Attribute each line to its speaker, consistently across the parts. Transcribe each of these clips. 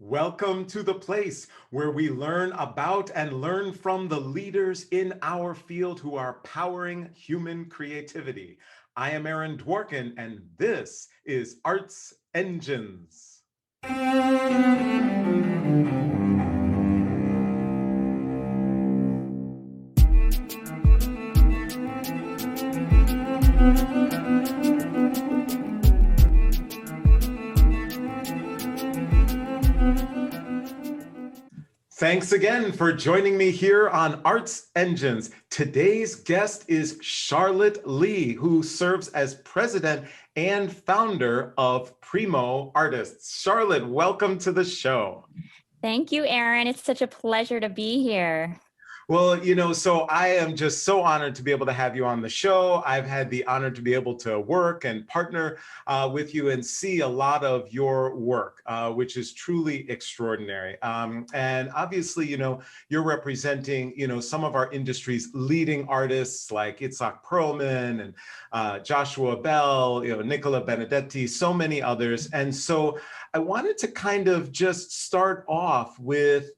Speaker 1: Welcome to the place where we learn about and learn from the leaders in our field who are powering human creativity. I am Aaron Dworkin, and this is Arts Engines. Thanks again for joining me here on Arts Engines. Today's guest is Charlotte Lee, who serves as president and founder of Primo Artists. Charlotte, welcome to the show.
Speaker 2: Thank you, Aaron. It's such a pleasure to be here.
Speaker 1: Well, so I am just so honored to be able to have you on the show. I've had the honor to be able to work and partner with you and see a lot of your work, which is truly extraordinary. And obviously, you're representing, some of our industry's leading artists like Itzhak Perlman and Joshua Bell, Nicola Benedetti, so many others. And so I wanted to kind of just start off with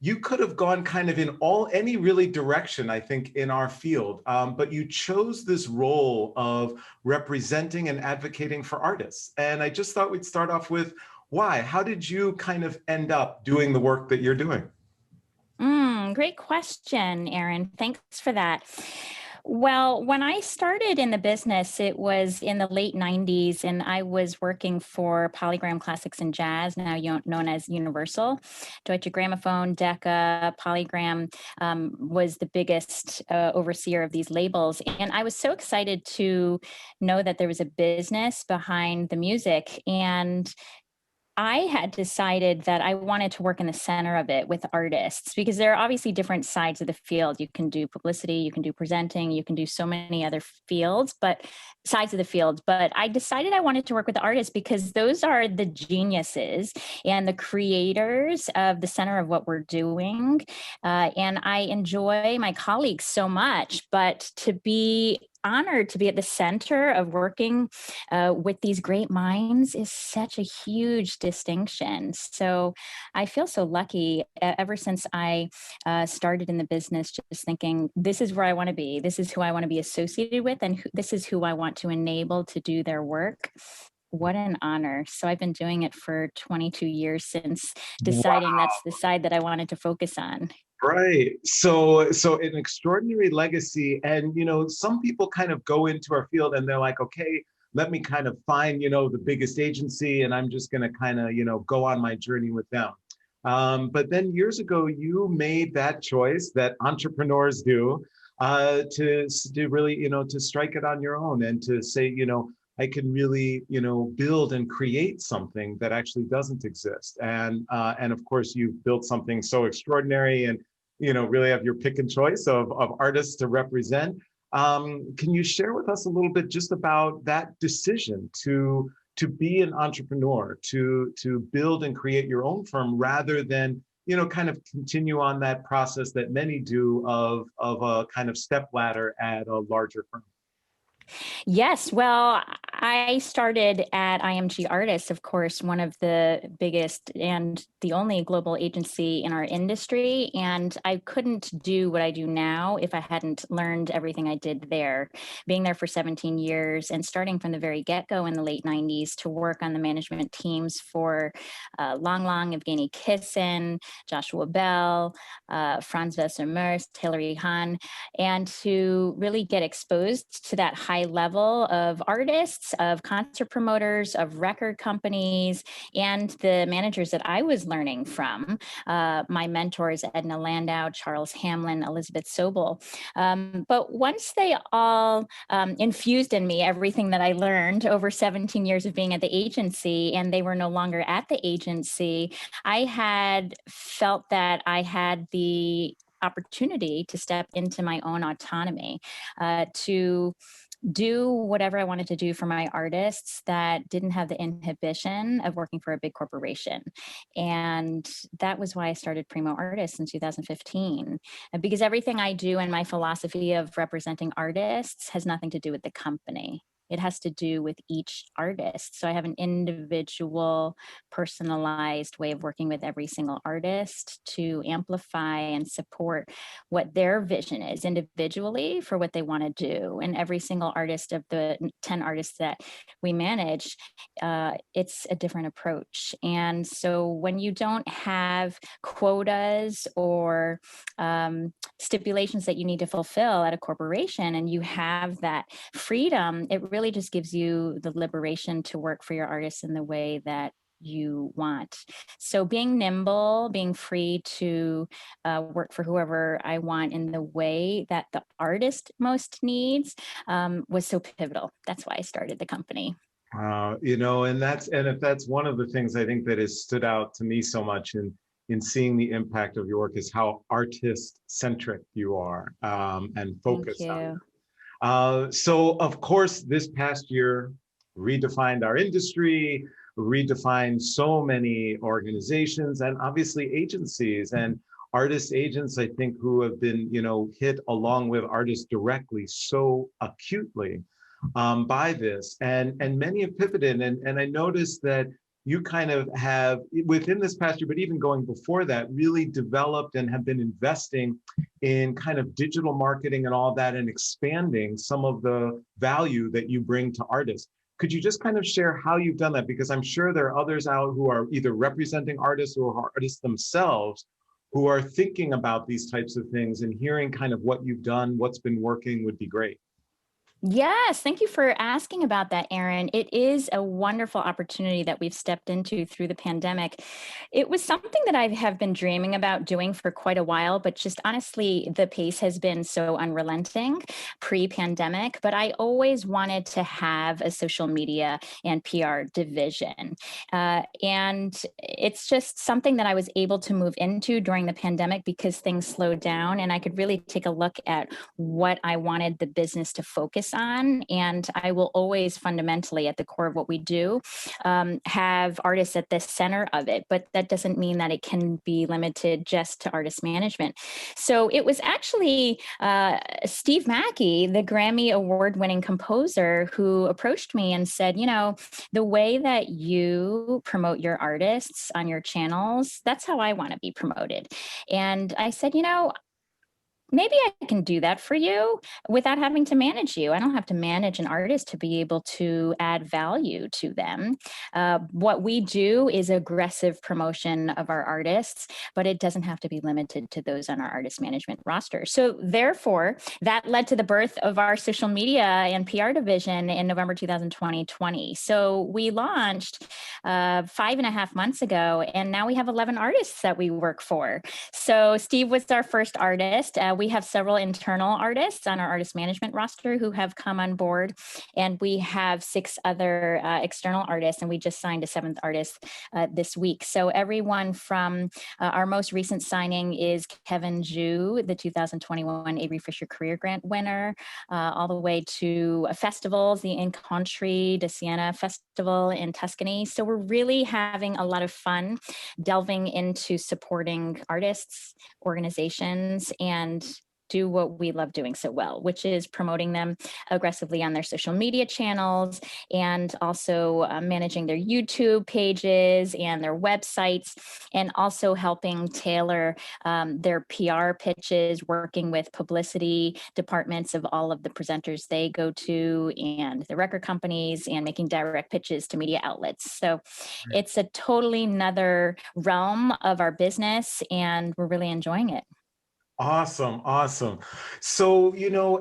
Speaker 1: you could have gone kind of in any really direction, I think, in our field, but you chose this role of representing and advocating for artists. And I just thought we'd start off with why? How did you kind of end up doing the work that you're doing?
Speaker 2: Great question, Aaron. Thanks for that. Well, when I started in the business, it was in the late 90s, and I was working for Polygram Classics and Jazz, now known as Universal. Deutsche Grammophon, Decca, Polygram was the biggest overseer of these labels. And I was so excited to know that there was a business behind the music. And I had decided that I wanted to work in the center of it with artists, because there are obviously different sides of the field. You can do publicity, you can do presenting, you can do so many other sides of the field. But I decided I wanted to work with the artists because those are the geniuses and the creators of the center of what we're doing. And I enjoy my colleagues so much, but to be honored to be at the center of working with these great minds is such a huge distinction. So I feel so lucky ever since I started in the business, just thinking, this is where I want to be. This is who I want to be associated with, and this is who I want to enable to do their work. What an honor. So I've been doing it for 22 years since deciding That's the side that I wanted to focus on.
Speaker 1: Right. So an extraordinary legacy. And, some people kind of go into our field and they're like, okay, let me kind of find, the biggest agency, and I'm just going to kind of, go on my journey with them. But then years ago, you made that choice that entrepreneurs do to really, to strike it on your own and to say, I can really, build and create something that actually doesn't exist. And of course, you've built something so extraordinary and, really have your pick and choice of artists to represent. Can you share with us a little bit just about that decision to be an entrepreneur, to build and create your own firm rather than, kind of continue on that process that many do of a kind of step ladder at a larger firm?
Speaker 2: Yes, well, I started at IMG Artists, of course, one of the biggest and the only global agency in our industry. And I couldn't do what I do now if I hadn't learned everything I did there. Being there for 17 years and starting from the very get-go in the late 90s to work on the management teams for Lang Lang, Evgeny Kissin, Joshua Bell, Franz Wesser-Merst, Hilary Hahn, and to really get exposed to that high level of artists, of concert promoters, of record companies, and the managers that I was learning from. My mentors, Edna Landau, Charles Hamlin, Elizabeth Sobel. But once they all infused in me everything that I learned over 17 years of being at the agency, and they were no longer at the agency, I had felt that I had the opportunity to step into my own autonomy, to do whatever I wanted to do for my artists that didn't have the inhibition of working for a big corporation. And that was why I started Primo Artists in 2015, because everything I do and my philosophy of representing artists has nothing to do with the company. It has to do with each artist. So I have an individual, personalized way of working with every single artist to amplify and support what their vision is individually for what they want to do. And every single artist of the 10 artists that we manage, it's a different approach. And so when you don't have quotas or stipulations that you need to fulfill at a corporation, and you have that freedom, it really just gives you the liberation to work for your artists in the way that you want. So being nimble, being free to work for whoever I want in the way that the artist most needs was so pivotal. That's why I started the company.
Speaker 1: And if that's one of the things I think that has stood out to me so much in seeing the impact of your work is how artist centric you are, and
Speaker 2: Thank
Speaker 1: focused on
Speaker 2: you.
Speaker 1: So of course, this past year redefined our industry, redefined so many organizations and obviously agencies and artist agents, I think, who have been, hit along with artists directly so acutely by this. And many have pivoted. And I noticed that you kind of have, within this past year, but even going before that, really developed and have been investing in kind of digital marketing and all that, and expanding some of the value that you bring to artists. Could you just kind of share how you've done that? Because I'm sure there are others out who are either representing artists or artists themselves who are thinking about these types of things, and hearing kind of what you've done, what's been working would be great.
Speaker 2: Yes, thank you for asking about that, Erin. It is a wonderful opportunity that we've stepped into through the pandemic. It was something that I have been dreaming about doing for quite a while, but just honestly, the pace has been so unrelenting pre-pandemic. But I always wanted to have a social media and PR division. And it's just something that I was able to move into during the pandemic because things slowed down, and I could really take a look at what I wanted the business to focus on. And I will always fundamentally, at the core of what we do, have artists at the center of it. But that doesn't mean that it can be limited just to artist management. So it was actually Steve Mackey, the Grammy award-winning composer, who approached me and said, the way that you promote your artists on your channels, that's how I want to be promoted. And I said, maybe I can do that for you without having to manage you. I don't have to manage an artist to be able to add value to them. What we do is aggressive promotion of our artists, but it doesn't have to be limited to those on our artist management roster. So therefore, that led to the birth of our social media and PR division in November 2020. So we launched 5.5 months ago, and now we have 11 artists that we work for. So Steve was our first artist. We have several internal artists on our artist management roster who have come on board, and we have 6 other external artists, and we just signed a 7th artist this week. So everyone from our most recent signing is Kevin Ju, the 2021 Avery Fisher Career Grant winner, all the way to festivals, the Incontri de Siena Festival in Tuscany. So we're really having a lot of fun delving into supporting artists, organizations, and do what we love doing so well, which is promoting them aggressively on their social media channels, and also managing their YouTube pages and their websites, and also helping tailor their PR pitches, working with publicity departments of all of the presenters they go to and the record companies, and making direct pitches to media outlets. So it's a totally another realm of our business, and we're really enjoying it.
Speaker 1: Awesome, awesome. So,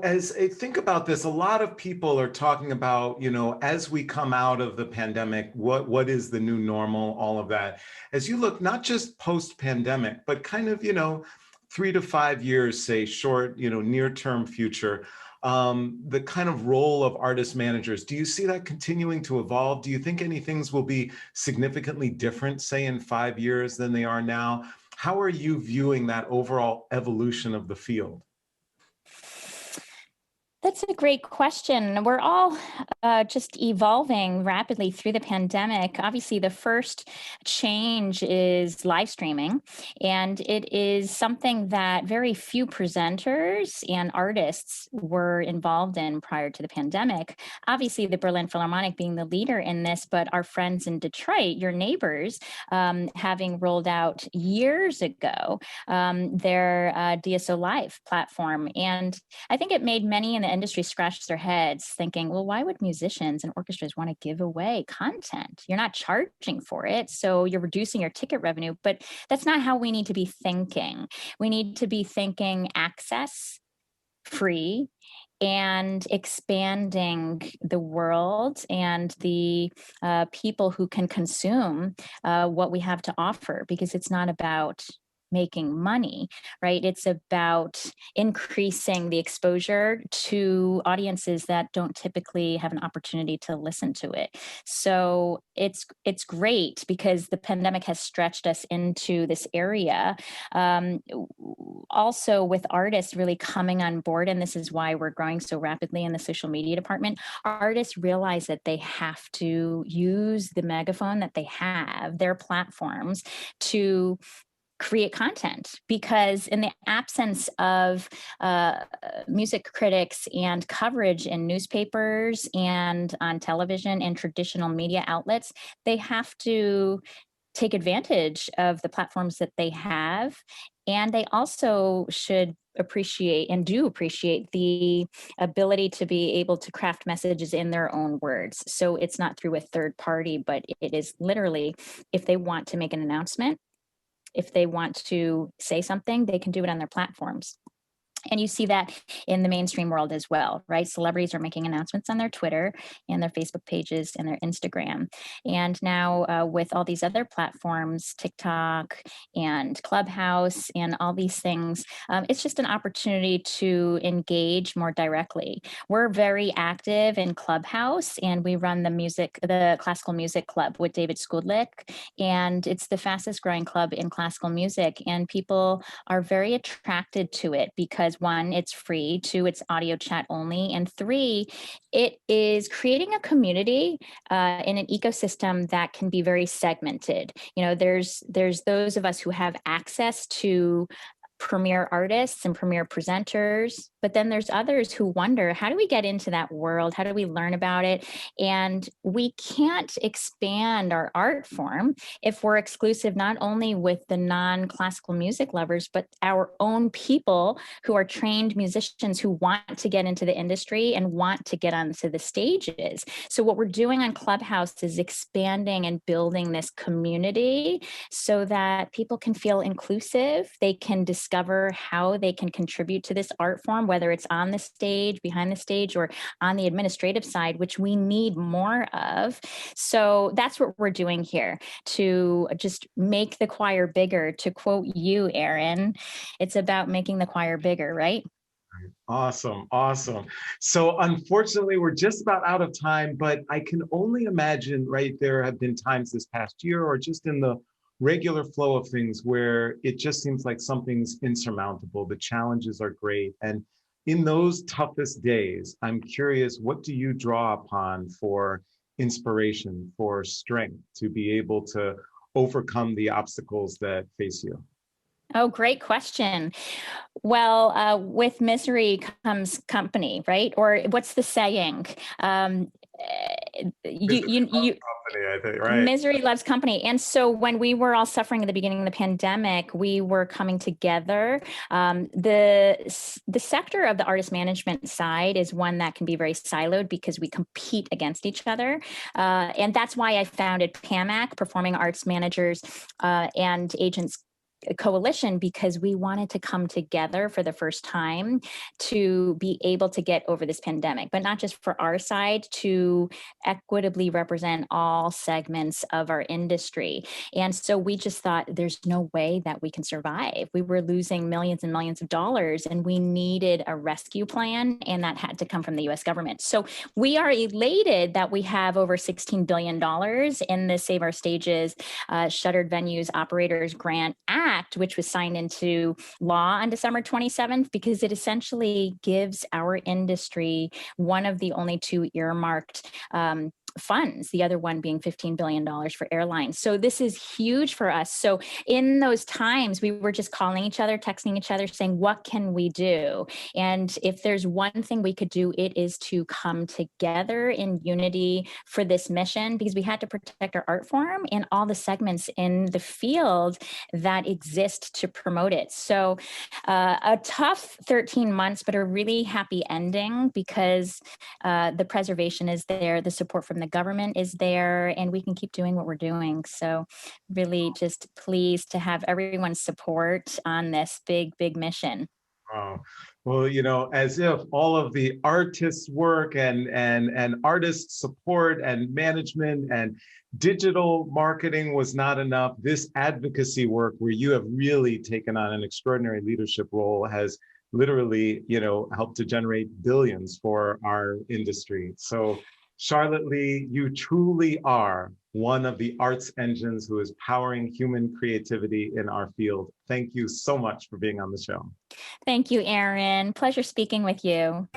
Speaker 1: as I think about this, a lot of people are talking about, as we come out of the pandemic, what is the new normal, all of that. As you look, not just post-pandemic, but kind of, 3 to 5 years, say short, near-term future, the kind of role of artist managers, do you see that continuing to evolve? Do you think any things will be significantly different, say in 5 years than they are now? How are you viewing that overall evolution of the field?
Speaker 2: That's a great question. We're all just evolving rapidly through the pandemic. Obviously, the first change is live streaming, and it is something that very few presenters and artists were involved in prior to the pandemic. Obviously, the Berlin Philharmonic being the leader in this, but our friends in Detroit, your neighbors, having rolled out years ago their DSO Live platform. And I think it made many in the industry scratch their heads thinking, well, why would musicians and orchestras want to give away content? You're not charging for it, so you're reducing your ticket revenue. But that's not how we need to be thinking. We need to be thinking access, free, and expanding the world and the people who can consume what we have to offer, because it's not about making money, right? It's about increasing the exposure to audiences that don't typically have an opportunity to listen to it. So it's great because the pandemic has stretched us into this area. Also with artists really coming on board, and this is why we're growing so rapidly in the social media department, artists realize that they have to use the megaphone that they have, their platforms, to create content, because in the absence of music critics and coverage in newspapers and on television and traditional media outlets, they have to take advantage of the platforms that they have. And they also should appreciate and do appreciate the ability to be able to craft messages in their own words. So it's not through a third party, but it is literally, if they want to make an announcement, if they want to say something, they can do it on their platforms. And you see that in the mainstream world as well, right? Celebrities are making announcements on their Twitter and their Facebook pages and their Instagram. And now with all these other platforms, TikTok and Clubhouse and all these things, it's just an opportunity to engage more directly. We're very active in Clubhouse, and we run the classical music club with David Skudlik. And it's the fastest growing club in classical music. And people are very attracted to it because, one, it's free, two, it's audio chat only, and three, it is creating a community in an ecosystem that can be very segmented. You know, there's those of us who have access to premier artists and premier presenters, but then there's others who wonder, how do we get into that world? How do we learn about it? And we can't expand our art form if we're exclusive not only with the non-classical music lovers, but our own people who are trained musicians who want to get into the industry and want to get onto the stages. So what we're doing on Clubhouse is expanding and building this community so that people can feel inclusive. They can discover how they can contribute to this art form, whether it's on the stage, behind the stage, or on the administrative side, which we need more of. So that's what we're doing here, to just make the choir bigger. To quote you, Aaron, it's about making the choir bigger, right?
Speaker 1: Awesome, awesome. So unfortunately, we're just about out of time, but I can only imagine, right, there have been times this past year or just in the regular flow of things where it just seems like something's insurmountable. The challenges are great. And in those toughest days, I'm curious, what do you draw upon for inspiration, for strength to be able to overcome the obstacles that face you?
Speaker 2: Oh, great question. Well, with misery comes company, right? Or what's the saying?
Speaker 1: Company, I think, right?
Speaker 2: Misery loves company. And so when we were all suffering at the beginning of the pandemic, we were coming together. The sector of the artist management side is one that can be very siloed because we compete against each other. And that's why I founded PAMAC, Performing Arts Managers and Agents Coalition, because we wanted to come together for the first time to be able to get over this pandemic, but not just for our side, to equitably represent all segments of our industry. And so we just thought there's no way that we can survive. We were losing millions and millions of dollars, and we needed a rescue plan, and that had to come from the US government. So we are elated that we have over $16 billion in the Save Our Stages Shuttered Venues Operators Grant Act, Act, which was signed into law on December 27th, because it essentially gives our industry one of the only two earmarked funds, the other one being $15 billion for airlines. So this is huge for us. So in those times, we were just calling each other, texting each other, saying, what can we do? And if there's one thing we could do, it is to come together in unity for this mission, because we had to protect our art form and all the segments in the field that exist to promote it. So a tough 13 months, but a really happy ending, because the preservation is there, the support from the government is there, and we can keep doing what we're doing. So really just pleased to have everyone's support on this big, big mission.
Speaker 1: Wow. Well, as if all of the artists' work and artist support and management and digital marketing was not enough. This advocacy work, where you have really taken on an extraordinary leadership role, has literally, helped to generate billions for our industry. So, Charlotte Lee, you truly are one of the arts engines who is powering human creativity in our field. Thank you so much for being on the show.
Speaker 2: Thank you, Aaron. Pleasure speaking with you.